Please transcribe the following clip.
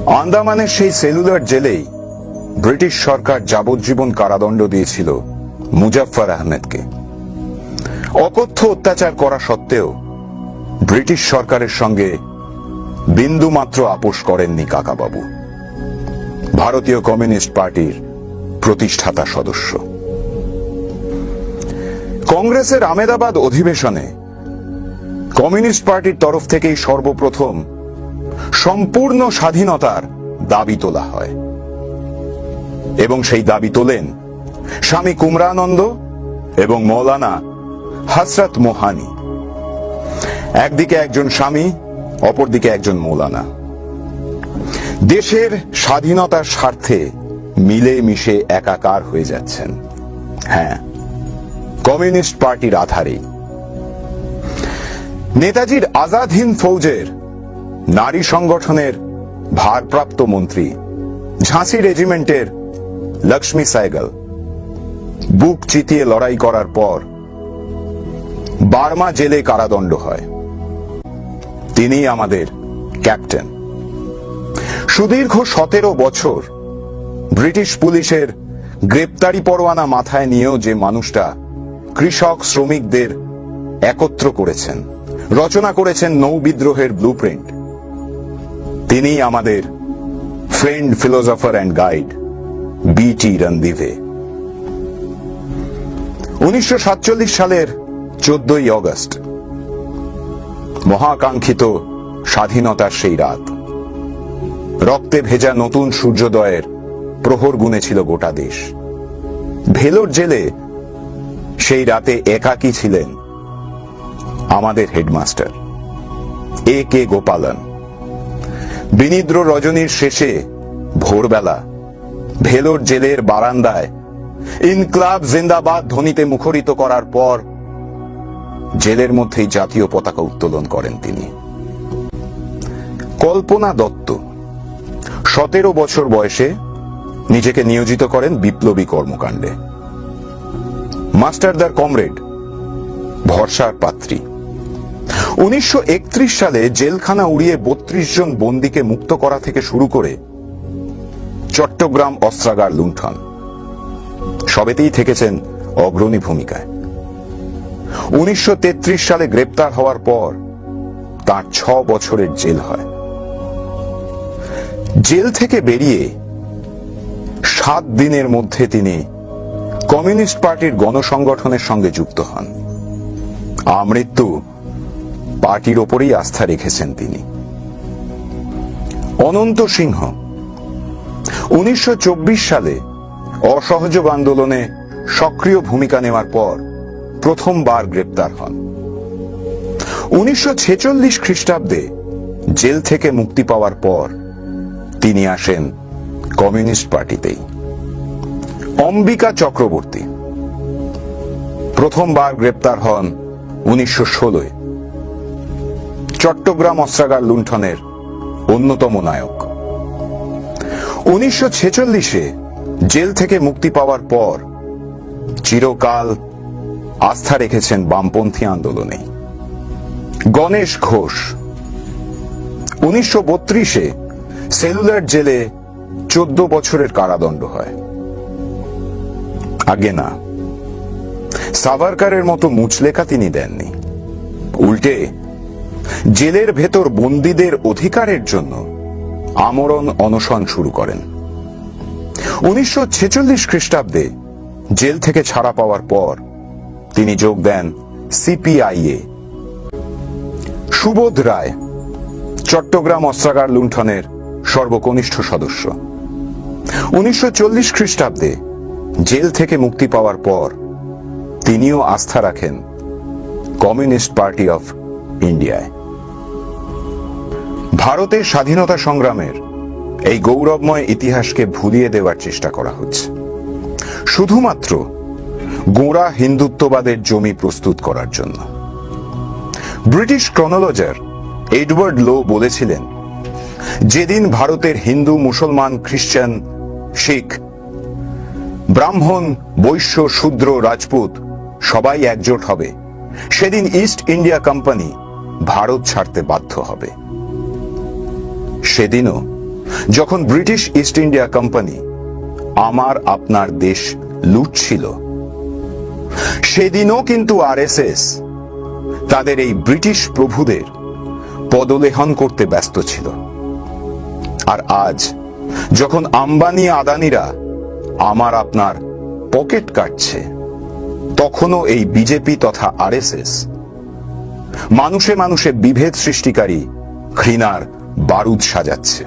আন্দামানের সেই cellular জেলেই British সরকার যাবজ্জীবন কারাদণ্ড দিয়েছিল মুজাফফর আহমেদকে। অকথ্য অত্যাচার করা সত্ত্বেও ব্রিটিশ সরকারের সঙ্গে বিন্দুমাত্র আপোষ করেননি কাকাবাবু, ভারতীয় কমিউনিস্ট পার্টির প্রতিষ্ঠাতা সদস্য। কংগ্রেসের আহমেদাবাদ অধিবেশনে কমিউনিস্ট পার্টির তরফ থেকেই সর্বপ্রথম সম্পূর্ণ স্বাধীনতার দাবি তোলা হয় এবং সেই দাবি তোলেন স্বামী কুমরানন্দ এবং মৌলানা হযরত মোহানি। একদিকে একজন স্বামী, অপরদিকে একজন মৌলানা। দেশের স্বাধীনতার স্বার্থে মিলে মিশে একাকার হয়ে যাচ্ছেন, হ্যাঁ, কমিউনিস্ট পার্টির আধারেই। নেতাজির আজাদ হিন্দ ফৌজের নারী সংগঠনের ভারপ্রাপ্ত মন্ত্রী, ঝাঁসি রেজিমেন্টের লক্ষ্মী সাইগল বুক চিতিয়ে লড়াই করার পর বার্মা জেলে কারাদণ্ড হয়। তিনি আমাদের ক্যাপ্টেন। সুদীর্ঘ 17 বছর ব্রিটিশ পুলিশের গ্রেপ্তারি পরোয়ানা মাথায় নিয়েও যে মানুষটা কৃষক শ্রমিকদের একত্র করেছেন, রচনা করেছেন নৌ বিদ্রোহের ব্লুপ্রিন্ট, তিনি আমাদের friend, philosopher and guide B T. Ranadive. 1947 সালের 14ই অগস্ট, মহাকাঙ্ক্ষিত স্বাধীনতার সেই রাত। রক্তে ভেজা নতুন সূর্যোদয়ের প্রহর গুনেছিল গোটা দেশ। ভেলোর জেলে সেই রাতে একাকী ছিলেন আমাদের হেডমাস্টার A.K. গোপালন। বিনিদ্র রজনীর শেষে ভোরবেলা ভেলোর জেলের বারান্দায় ইনকলাব জিন্দাবাদ ধ্বনিতে মুখরিত করার পর জেলের মধ্যেই জাতীয় পতাকা উত্তোলন করেন তিনি। কল্পনা দত্ত 17 বছর বয়সে নিজেকে নিয়োজিত করেন বিপ্লবী কর্মকাণ্ডে। মাস্টারদার কমরেড ভরসার পাত্রী। 1931 সালে জেলখানা উড়িয়ে 32 জন বন্দীকে মুক্ত করা থেকে শুরু করে চট্টগ্রাম অস্ত্রাগার লুণ্ঠন, সবেতেই থেকেছেন অগ্রণী ভূমিকায়। 1933 সালে গ্রেপ্তার হওয়ার পর তার 6 বছরের জেল হয়। জেল থেকে বেরিয়ে 7 দিনের মধ্যে তিনি কমিউনিস্ট পার্টির গণসংগঠনের সঙ্গে যুক্ত হন। আমৃত্যু পার্টির ওপরেই আস্থা রেখেছেন তিনি। অনন্ত সিংহ 1924 সালে অসহযোগ আন্দোলনে সক্রিয় ভূমিকা নেওয়ার পর প্রথমবার গ্রেপ্তার হন। 1946 খ্রিস্টাব্দে জেল থেকে মুক্তি পাওয়ার পর তিনি আসেন কমিউনিস্ট পার্টিতেই। অম্বিকা চক্রবর্তী প্রথমবার গ্রেপ্তার হন 1916-এ। চট্টগ্রাম অস্ত্রাগার লুণ্ঠনের অন্যতম নায়ক। 1946-এ জেল থেকে মুক্তি পাওয়ার পর চিরকাল আস্থা রেখেছেন বামপন্থী আন্দোলনে। গণেশ ঘোষ 1932-এ সেলুলার জেলে 14 বছরের কারাদণ্ড হয়। আগে না, সাভারকারের মতো মুচলেখা তিনি দেননি, উল্টে জেলের ভেতর বন্দীদের অধিকারের জন্য আমরণ অনশন শুরু করেন। 1946 খ্রিস্টাব্দে জেল থেকে ছাড়া পাওয়ার পর তিনি যোগ দেন সিপিআই-এ। সুবোধ রায় চট্টগ্রাম অস্ত্রাগার লুণ্ঠনের সর্বকনিষ্ঠ সদস্য। 1940 খ্রিস্টাব্দে জেল থেকে মুক্তি পাওয়ার পর তিনিও আস্থা রাখেন কমিউনিস্ট পার্টি অফ ইন্ডিয়ায়। ভারতের স্বাধীনতা সংগ্রামের এই গৌরবময় ইতিহাসকে ভুলিয়ে দেওয়ার চেষ্টা করা হচ্ছে শুধুমাত্র গোঁড়া হিন্দুত্ববাদের জমি প্রস্তুত করার জন্য। ব্রিটিশ ক্রনোলজার এডওয়ার্ড লো বলেছিলেন, যেদিন ভারতের হিন্দু, মুসলমান, খ্রিস্টান, শিখ, ব্রাহ্মণ, বৈশ্য, শূদ্র, রাজপুত সবাই একজোট হবে, সেদিন ইস্ট ইন্ডিয়া কোম্পানি ভারত ছাড়তে বাধ্য হবে। সেদিনও যখন ব্রিটিশ ইস্ট ইন্ডিয়া কোম্পানি আমার আপনার দেশ লুটছিল, সেদিনও কিন্তু আরএসএস তাদের এই ব্রিটিশ প্রভুদের পদলেহন করতে ব্যস্ত ছিল। আর আজ যখন আম্বানি আদানিরা আমার আপনার পকেট কাটছে, তখনও এই বিজেপি তথা আরএসএস মানুষে মানুষে বিভেদ সৃষ্টিকারী ঘৃণার বারুদ সাজাচ্ছে।